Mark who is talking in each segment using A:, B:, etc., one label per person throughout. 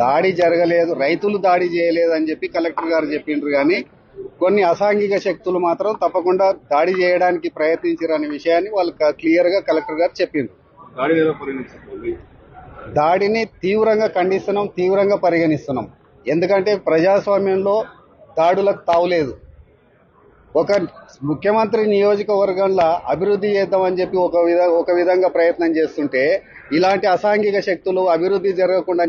A: దాడి జరగలేదు, రైతులు దాడి చేయలేదు అని చెప్పి కలెక్టర్ గారు చెప్పిండ్రు. కానీ కొన్ని అసాంఘిక శక్తులు మాత్రం తప్పకుండా దాడి చేయడానికి ప్రయత్నించారనే విషయాన్ని వాళ్ళు క్లియర్ గా కలెక్టర్ గారు చెప్పిండ్రు. దాడిని తీవ్రంగా ఖండిస్తున్నాం, తీవ్రంగా పరిగణిస్తున్నాం. ఎందుకంటే ప్రజాస్వామ్యంలో దాడులకు తావులేదు. ఒక ముఖ్యమంత్రి నియోజకవర్గంలో అభివృద్ధి చేద్దామని చెప్పి ఒక విధంగా ప్రయత్నం చేస్తుంటే ఇలాంటి అసాంఘిక శక్తులు అభివృద్ధి జరగకుండా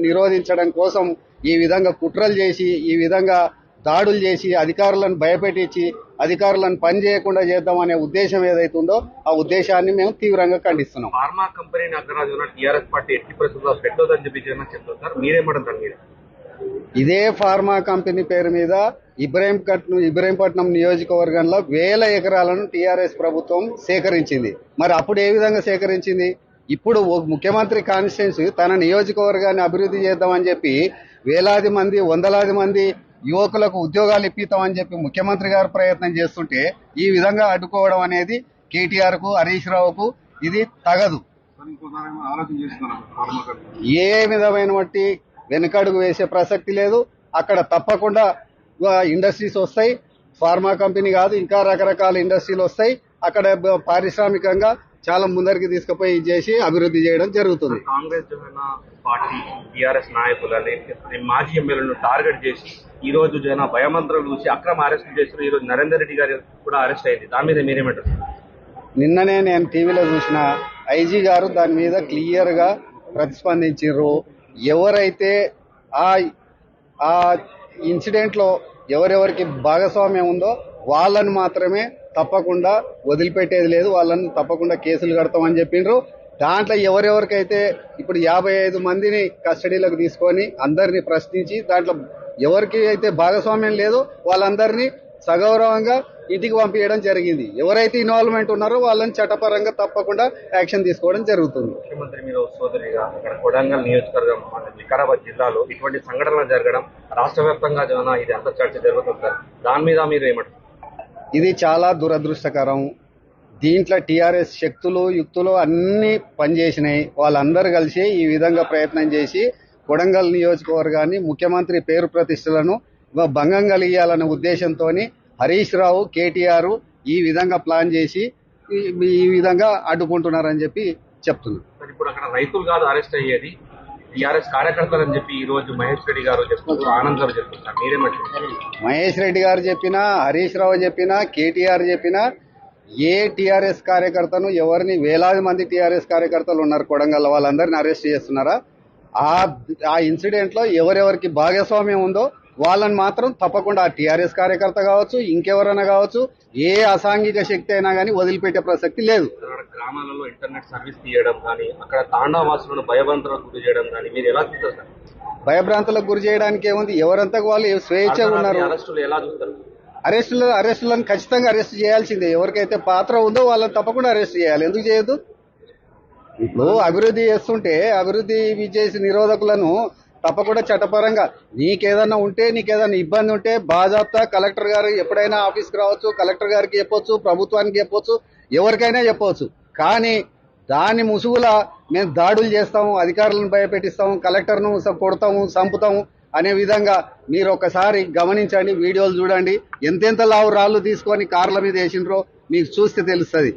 A: నిరోధించడం కోసం ఈ విధంగా కుట్రలు చేసి, ఈ విధంగా దాడులు చేసి, అధికారులను భయపెట్టించి అధికారులను పని చేయకుండా చేద్దామనే ఉద్దేశం ఏదైతుందో ఆ ఉద్దేశాన్ని మేము తీవ్రంగా ఖండిస్తున్నాం.
B: ఫార్మా కంపెనీ అగ్రరాజు టీఆర్ఎస్ పార్టీ ఎట్టి పరిస్థితుల్లో పెట్టొద్దని చెప్పి చెప్తారు సార్, మీరేమంటారు మీరు?
A: ఇదే ఫార్మా కంపెనీ పేరు మీద ఇబ్రహీంపట్నం నియోజకవర్గంలో 1000 ఎకరాలను టీఆర్ఎస్ ప్రభుత్వం సేకరించింది. మరి అప్పుడు ఏ విధంగా సేకరించింది? ఇప్పుడు ముఖ్యమంత్రి కాన్స్టిట్యున్సీ తన నియోజకవర్గాన్ని అభివృద్ధి చేద్దామని చెప్పి వేలాది మంది, వందలాది మంది యువకులకు ఉద్యోగాలు ఇప్పిస్తామని చెప్పి ముఖ్యమంత్రి గారు ప్రయత్నం చేస్తుంటే ఈ విధంగా అడ్డుకోవడం అనేది కేటీఆర్ కు, హరీష్ రావుకు ఇది తగదు. ఏ విధమైన వెనుకడుగు వేసే ప్రసక్తి లేదు. అక్కడ తప్పకుండా ఇండస్ట్రీస్ వస్తాయి. ఫార్మా కంపెనీ కాదు, ఇంకా రకరకాల ఇండస్ట్రీలు వస్తాయి. అక్కడ పారిశ్రామికంగా చాలా ముందరికి తీసుకుపోయి చేసి అభివృద్ధి చేయడం జరుగుతుంది.
B: కాంగ్రెస్ పార్టీ టీఆర్ఎస్ నాయకులని, మాజీ ఎమ్మెల్యేలను టార్గెట్ చేసి ఈ రోజు జన భయమంత్రాలు చూసి అక్రమ అరెస్ట్ చేసిన ఈ రోజు నరేందర్ రెడ్డి గారు కూడా అరెస్ట్ అయింది. దాని మీద మీరేమంటారు?
A: నిన్ననే నేను టీవీలో చూసిన ఐజీ గారు దాని మీద క్లియర్ గా ప్రతిస్పందించారు. ఎవరైతే ఆ ఇన్సిడెంట్ లో ఎవరెవరికి భాగస్వామ్యం ఉందో వాళ్ళని మాత్రమే తప్పకుండా వదిలిపెట్టేది లేదు, వాళ్ళని తప్పకుండా కేసులు కడతామని చెప్పిండ్రు. దాంట్లో ఎవరెవరికైతే ఇప్పుడు 55 మందిని కస్టడీలోకి తీసుకొని అందరినీ ప్రశ్నించి దాంట్లో ఎవరికి అయితే భాగస్వామ్యం లేదో వాళ్ళందరినీ సగౌరవంగా ఇంటికి పంపించడం జరిగింది. ఎవరైతే ఇన్వాల్వ్మెంట్ ఉన్నారో వాళ్ళని చట్టపరంగా తప్పకుండా యాక్షన్ తీసుకోవడం జరుగుతుంది.
B: ముఖ్యమంత్రి మీద సోదరిగా అక్కడ కొడంగల్ నియోజకవర్గం వికారాబాద్ జిల్లాలో ఇటువంటి సంఘటనలు జరగడం రాష్ట్ర వ్యాప్తంగా ఇది అంత చర్చ జరుగుతుంది. దాని మీద మీరు ఏమంటారు?
A: ఇది చాలా దురదృష్టకరం. దీంట్లో టీఆర్ఎస్ శక్తులు, యుక్తులు అన్ని పనిచేసినాయి. వాళ్ళందరూ కలిసి ఈ విధంగా ప్రయత్నం చేసి కొడంగల్ నియోజకవర్గాన్ని, ముఖ్యమంత్రి పేరు ప్రతిష్టలను భంగం కలిగియాలనే ఉద్దేశంతో హరీష్ రావు, కేటీఆర్ ఈ విధంగా ప్లాన్ చేసి ఈ విధంగా అడ్డుకుంటున్నారని చెప్పి చెప్తున్నారు.
B: ఇప్పుడు అక్కడ రైతులు కాదు అరెస్ట్ అయ్యేది, టీఆర్ఎస్ కార్యకర్తలు అని చెప్పి ఈ రోజు మహేష్ రెడ్డి గారు చెప్తున్నారు, ఆనంద్ గారు చెప్తున్నారు. మీరేమంటారు?
A: మహేష్ రెడ్డి గారు చెప్పినా, హరీష్ రావు చెప్పినా, కేటీఆర్ చెప్పినా ఏ టీఆర్ఎస్ కార్యకర్తను ఎవరిని వేలాది మంది టీఆర్ఎస్ కార్యకర్తలు ఉన్నారు కొడంగల్, వాళ్ళందరినీ అరెస్ట్ చేస్తున్నారా? ఆ ఇన్సిడెంట్ లో ఎవరెవరికి భాగస్వామ్యం ఉందో వాళ్ళని మాత్రం తప్పకుండా ఆ టీఆర్ఎస్ కార్యకర్త కావచ్చు, ఇంకెవరైనా కావచ్చు, ఏ అసాంఘిక శక్తి అయినా కానీ వదిలిపెట్టే ప్రసక్తి లేదు.
B: గ్రామాలలో ఇంటర్నెట్ సర్వీస్ తీయడం కానీ, అక్కడ తాండావాసులను భయభ్రాంతులకు గురి చేయడం కానీ మీరు ఎలా చూస్తారు సార్?
A: భయభ్రాంతులకు గురి చేయడానికి ఏముంది? ఎవరంతా వాళ్ళు స్వేచ్ఛగా ఉన్నారు.
B: అరెస్టులు ఎలా చూస్తారు?
A: అరెస్టులను ఖచ్చితంగా అరెస్ట్ చేయాల్సిందే. ఎవరికైతే పాత్ర ఉందో వాళ్ళని తప్పకుండా అరెస్ట్ చేయాలి. ఎందుకు చేయొద్దు? ఇప్పుడు అభివృద్ధి చేస్తుంటే అభివృద్ధి చేసి నిరోధకులను తప్పకుండా చట్టపరంగా నీకేదన్నా ఉంటే, నీకేదన్నా ఇబ్బంది ఉంటే బాజాప్తా కలెక్టర్ గారు ఎప్పుడైనా ఆఫీస్కి రావచ్చు, కలెక్టర్ గారికి చెప్పొచ్చు, ప్రభుత్వానికి చెప్పొచ్చు, ఎవరికైనా చెప్పవచ్చు. కానీ దాని ముసుగులా మేము దాడులు చేస్తాము, అధికారులను భయపెట్టిస్తాము, కలెక్టర్ను కొడతాము, చంపుతాము అనే విధంగా మీరు ఒకసారి గమనించండి, వీడియోలు చూడండి. ఎంతెంత లావు రాళ్లు తీసుకొని కార్ల మీద వేసిండ్రో మీకు చూస్తే తెలుస్తుంది.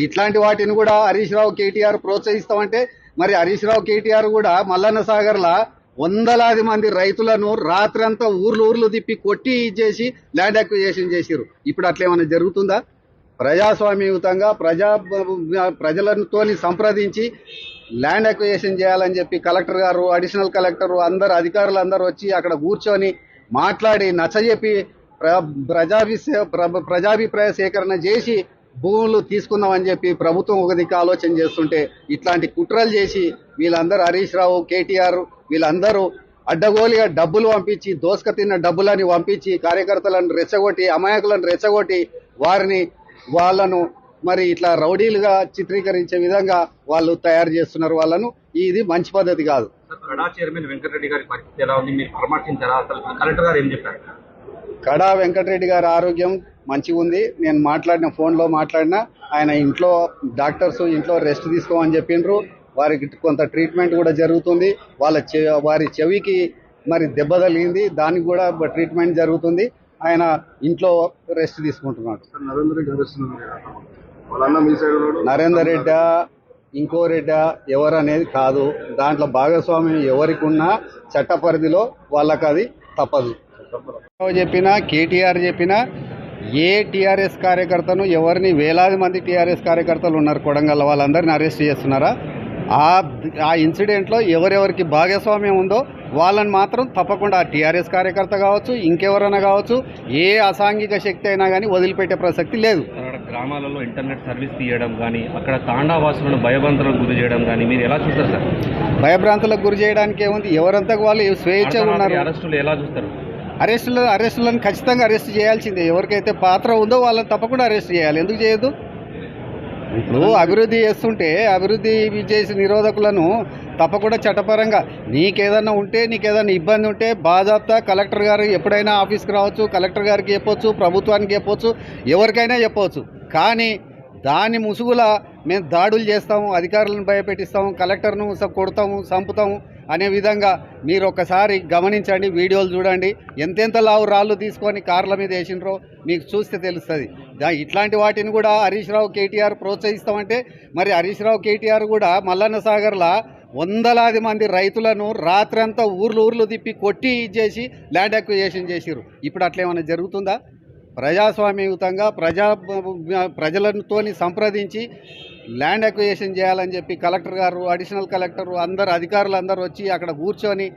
A: ఇట్లాంటి వాటిని కూడా హరీష్ రావు, కేటీఆర్ ప్రోత్సహిస్తామంటే మరి హరీష్ రావు, కేటీఆర్ కూడా మల్లన్న సాగర్లా వందలాది మంది రైతులను రాత్రంతా ఊర్లు తిప్పి కొట్టి ఇచ్చేసి ల్యాండ్ అక్విజిషన్ చేసిరు. ఇప్పుడు అట్లేమన్నా జరుగుతుందా? ప్రజాస్వామ్యయుతంగా ప్రజలతో సంప్రదించి ల్యాండ్ అక్విజిషన్ చేయాలని చెప్పి కలెక్టర్ గారు, అడిషనల్ కలెక్టర్ అందరు అధికారులు అందరూ వచ్చి అక్కడ కూర్చొని మాట్లాడి నచ్చజెప్పి ప్రజాభిప్రాయ సేకరణ చేసి భూములు తీసుకుందామని చెప్పి ప్రభుత్వం ఒక దిక్కు ఆలోచన చేస్తుంటే ఇట్లాంటి కుట్రలు చేసి వీళ్ళందరూ హరీష్ రావు, కేటీఆర్ వీళ్ళందరూ అడ్డగోలుగా డబ్బులు పంపించి, దోసుక తిన్న డబ్బులని పంపించి కార్యకర్తలను రెచ్చగొట్టి, అమాయకులను రెచ్చగొట్టి వాళ్ళను మరి ఇట్లా రౌడీలుగా చిత్రీకరించే విధంగా వాళ్ళు తయారు చేస్తున్నారు వాళ్ళను. ఇది మంచి పద్ధతి కాదు.
B: కడా చైర్మన్ వెంకటరెడ్డి గారి పరిస్థితి ఎలా ఉంది? మీరు పరామర్శించారా? అసలు కలెక్టర్ గారు ఏం చెప్పారు?
A: కడా వెంకటరెడ్డి గారి ఆరోగ్యం మంచిగా ఉంది. నేను ఫోన్లో మాట్లాడినా ఆయన ఇంట్లో డాక్టర్స్ ఇంట్లో రెస్ట్ తీసుకోమని చెప్పిండ్రు. వారికి కొంత ట్రీట్మెంట్ కూడా జరుగుతుంది. వారి చెవికి మరి దెబ్బ తగిలింది, దానికి కూడా ట్రీట్మెంట్ జరుగుతుంది. ఆయన ఇంట్లో రెస్ట్ తీసుకుంటున్నాడు.
C: నరేందర్ రెడ్డి అరెస్ట్ వాళ్ళన్న మీ సైడ్ ఉన్నాడు.
A: నరేందర్ రెడ్డి ఇంకో రెడ్డి ఎవరు అనేది కాదు, దాంట్లో భాగస్వామ్యం ఎవరికి ఉన్నా చట్ట పరిధిలో వాళ్ళకి అది తప్పదు. చెప్పినా కేటీఆర్ చెప్పినా ఏ టీఆర్ఎస్ కార్యకర్తను ఎవరిని వేలాది మంది టీఆర్ఎస్ కార్యకర్తలు ఉన్నారు కొడంగల్, వాళ్ళందరినీ అరెస్ట్ చేస్తున్నారా? ఆ ఇన్సిడెంట్లో ఎవరెవరికి భాగస్వామ్యం ఉందో వాళ్ళని మాత్రం తప్పకుండా టీఆర్ఎస్ కార్యకర్త కావచ్చు, ఇంకెవరైనా కావచ్చు, ఏ అసాంఘిక శక్తి అయినా కానీ వదిలిపెట్టే ప్రసక్తి లేదు.
B: గ్రామాలలో ఇంటర్నెట్ సర్వీస్ తీయడం కానీ, అక్కడ తాండావాసులను భయభ్రాంతులకు గురి చేయడం కానీ మీరు ఎలా చూస్తారు సార్?
A: భయభ్రాంతులకు గురి చేయడానికి ఏముంది, ఎవరంతకు వాళ్ళు స్వేచ్ఛగా ఉన్నారు.
B: అరెస్టులు ఎలా చూస్తారు?
A: అరెస్టులను ఖచ్చితంగా అరెస్ట్ చేయాల్సిందే. ఎవరికైతే పాత్ర ఉందో వాళ్ళని తప్పకుండా అరెస్ట్ చేయాలి. ఎందుకు చేయొద్దు? ఇప్పుడు అభివృద్ధి చేస్తుంటే అభివృద్ధి చేసి నిరోధకులను తప్పకుండా చట్టపరంగా నీకేదన్నా ఇబ్బంది ఉంటే బాజాప్తా కలెక్టర్ గారు ఎప్పుడైనా ఆఫీస్కి రావచ్చు, కలెక్టర్ గారికి చెప్పొచ్చు, ప్రభుత్వానికి చెప్పొచ్చు, ఎవరికైనా చెప్పవచ్చు. కానీ దాని ముసుగుల మేము దాడులు చేస్తాము, అధికారులను భయపెట్టిస్తాము, కలెక్టర్ను కొడతాము, చంపుతాము అనే విధంగా మీరు ఒక్కసారి గమనించండి, వీడియోలు చూడండి. ఎంతెంత లావు రాళ్ళు తీసుకొని కార్ల మీద వేసినరో మీకు చూస్తే తెలుస్తుంది. ఇట్లాంటి వాటిని కూడా హరీష్ రావు కేటీఆర్ ప్రోత్సహిస్తామంటే మరి హరీష్ రావు కేటీఆర్ కూడా మల్లన్న సాగర్లో వందలాది మంది రైతులను రాత్రంతా ఊర్లు తిప్పి కొట్టి చేసి ల్యాండ్ అక్విజిషన్ చేసిరు. ఇప్పుడు అట్లా ఏమైనా జరుగుతుందా? ప్రజాస్వామ్యయుతంగా ప్రజలతోని సంప్రదించి ల్యాండ్ అక్విజిషన్ చేయాలని చెప్పి కలెక్టర్ గారు, అడిషనల్ కలెక్టర్ అందరు అధికారులు అందరూ వచ్చి అక్కడ కూర్చొని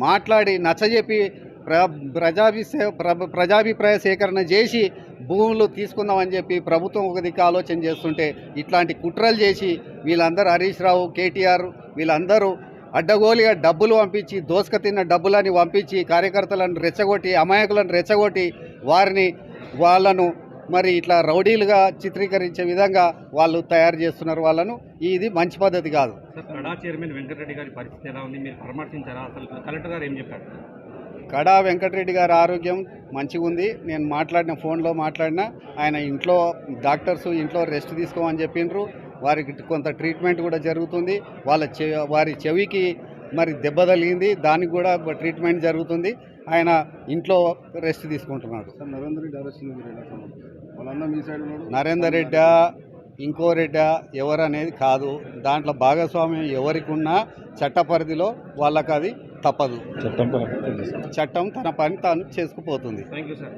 A: మాట్లాడి నచ్చజెప్పి ప్రజాభిప్రాయ సేకరణ చేసి భూములు తీసుకుందామని చెప్పి ప్రభుత్వం ఒక దిక్కు ఆలోచన చేస్తుంటే ఇట్లాంటి కుట్రలు చేసి వీళ్ళందరూ హరీష్ రావు, కేటీఆర్ వీళ్ళందరూ అడ్డగోలుగా డబ్బులు పంపించి, దోసుక తిన్న డబ్బులని పంపించి కార్యకర్తలను రెచ్చగొట్టి, అమాయకులను రెచ్చగొట్టి వాళ్ళను మరి ఇట్లా రౌడీలుగా చిత్రీకరించే విధంగా వాళ్ళు తయారు చేస్తున్నారు వాళ్ళను. ఇది మంచి పద్ధతి కాదు.
B: కడా చైర్మన్ వెంకటరెడ్డి గారి పరిస్థితి ఎలా ఉంది? మీరు పరామర్శించారా? అసలు కలెక్టర్ గారు ఏం చెప్పారు?
A: కడా వెంకటరెడ్డి గారి ఆరోగ్యం మంచిగా ఉంది. నేను ఫోన్లో మాట్లాడినా ఆయన ఇంట్లో డాక్టర్స్ ఇంట్లో రెస్ట్ తీసుకోమని చెప్పిండ్రు. వారికి కొంత ట్రీట్మెంట్ కూడా జరుగుతుంది. వారి చెవికి మరి దెబ్బ తగిలింది, దానికి కూడా ట్రీట్మెంట్ జరుగుతుంది. ఆయన ఇంట్లో రెస్ట్ తీసుకుంటున్నాడు.
C: నరేందర్ రెడ్డి అరెస్ట్ వాళ్ళన్న మీ సైడ్ ఉన్నాడు.
A: నరేందర్ రెడ్డి ఇంకో రెడ్డి ఎవరు అనేది కాదు, దాంట్లో భాగస్వామ్యం ఎవరికి ఉన్నా చట్ట పరిధిలో వాళ్ళకి అది తప్పదు. చట్టం తన పని తాను చేసుకుపోతుంది.
B: Thank you sir.